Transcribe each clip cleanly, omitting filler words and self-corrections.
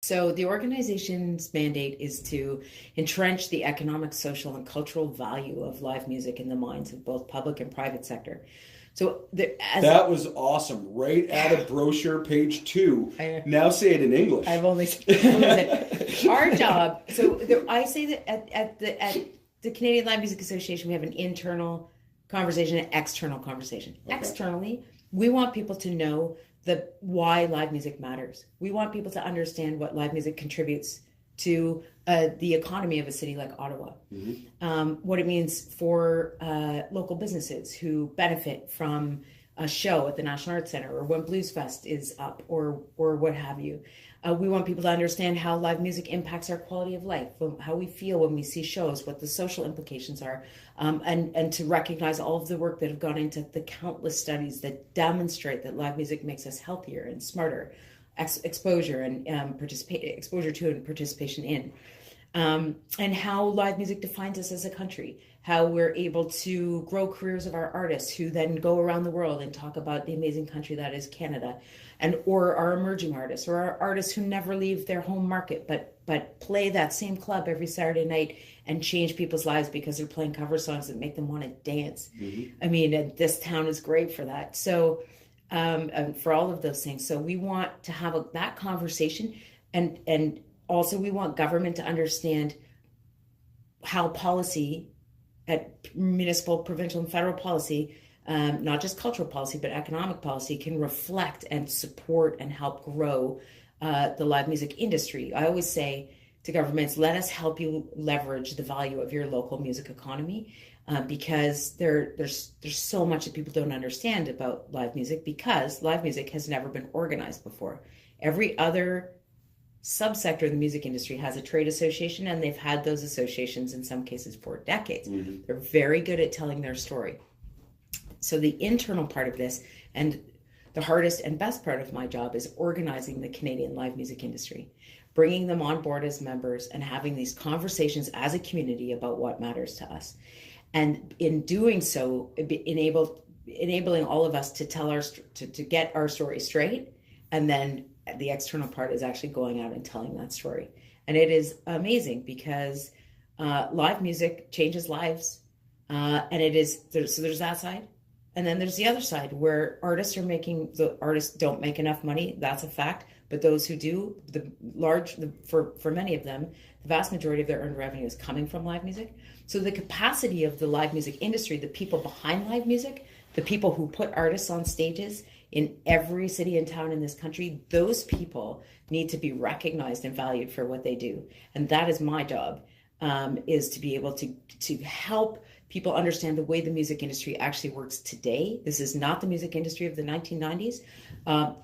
So the organization's mandate is to entrench the economic, social, and cultural value of live music in the minds of both public and private sector. So that was awesome. Right out of brochure, page 2. Now say it in English. I've only said our job. So I say that at the Canadian Live Music Association, we have an internal conversation, an external conversation. Okay. Externally, we want people to know why live music matters. We want people to understand what live music contributes to the economy of a city like Ottawa. Mm-hmm. What it means for local businesses who benefit from a show at the National Arts Centre, or when Blues Fest is up, or what have you. We want people to understand how live music impacts our quality of life, how we feel when we see shows, what the social implications are, and to recognize all of the work that have gone into the countless studies that demonstrate that live music makes us healthier and smarter, exposure and exposure to and participation in, and how live music defines us as a country, how we're able to grow careers of our artists who then go around the world and talk about the amazing country that is Canada, or our emerging artists, or our artists who never leave their home market but play that same club every Saturday night and change people's lives because they're playing cover songs that make them want to dance. Mm-hmm. I mean, this town is great for that. So for all of those things. So we want to have that conversation, and also we want government to understand how policy at municipal, provincial, and federal policy, not just cultural policy, but economic policy, can reflect and support and help grow the live music industry. I always say to governments, let us help you leverage the value of your local music economy, because there's so much that people don't understand about live music, because live music has never been organized before. Every other subsector of the music industry has a trade association, and they've had those associations in some cases for decades. Mm-hmm. They're very good at telling their story. So the internal part of this, and the hardest and best part of my job, is organizing the Canadian live music industry, bringing them on board as members and having these conversations as a community about what matters to us. And in doing so, enabling all of us to tell to get our story straight, and then the external part is actually going out and telling that story. And it is amazing because live music changes lives, and there's that side, and then there's the other side where the artists don't make enough money. That's a fact. But those who do, for many of them, the vast majority of their earned revenue is coming from live music. So the capacity of the live music industry, the people behind live music, the people who put artists on stages in every city and town in this country, those people need to be recognized and valued for what they do. And that is my job, is to be able to help people understand the way the music industry actually works today. This is not the music industry of the 1990s.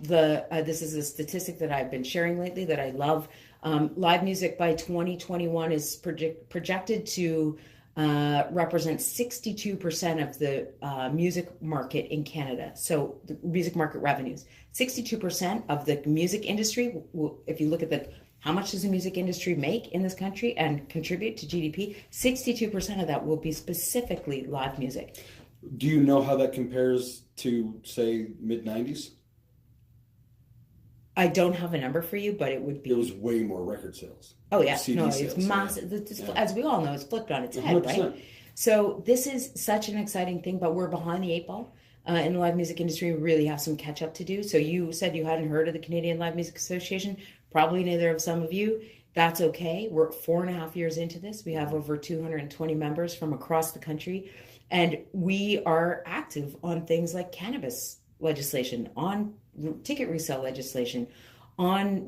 This is a statistic that I've been sharing lately that I love. Live music by 2021 is projected to represent 62% of the music market in Canada. So the music market revenues, 62% of the music industry, if you look at how much does the music industry make in this country and contribute to GDP, 62% of that will be specifically live music. Do you know how that compares to, say, mid-90s? I don't have a number for you, but it would be... There was way more record sales. Oh, yeah. No, it's massive. Yeah. As we all know, it's flipped on its head, 100%. Right? So this is such an exciting thing, but we're behind the 8 ball. In the live music industry, we really have some catch up to do. So you said you hadn't heard of the Canadian Live Music Association. Probably neither of some of you. That's okay. We're 4.5 years into this. We have over 220 members from across the country. And we are active on things like cannabis legislation, on ticket resale legislation, on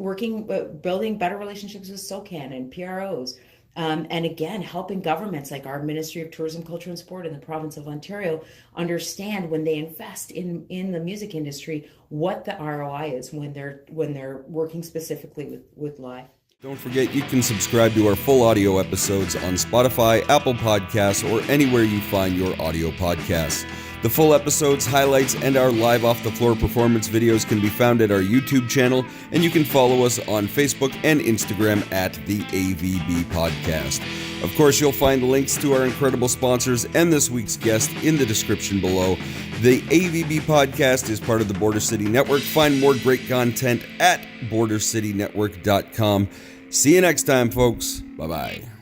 building better relationships with SOCAN and PROs. And again, helping governments like our Ministry of Tourism, Culture and Sport in the province of Ontario understand when they invest in the music industry, what the ROI is when they're working specifically with live. Don't forget you can subscribe to our full audio episodes on Spotify, Apple Podcasts, or anywhere you find your audio podcasts. The full episodes, highlights, and our live off-the-floor performance videos can be found at our YouTube channel, and you can follow us on Facebook and Instagram at the AVB Podcast. Of course, you'll find links to our incredible sponsors and this week's guest in the description below. The AVB Podcast is part of the Border City Network. Find more great content at bordercitynetwork.com. See you next time, folks. Bye-bye.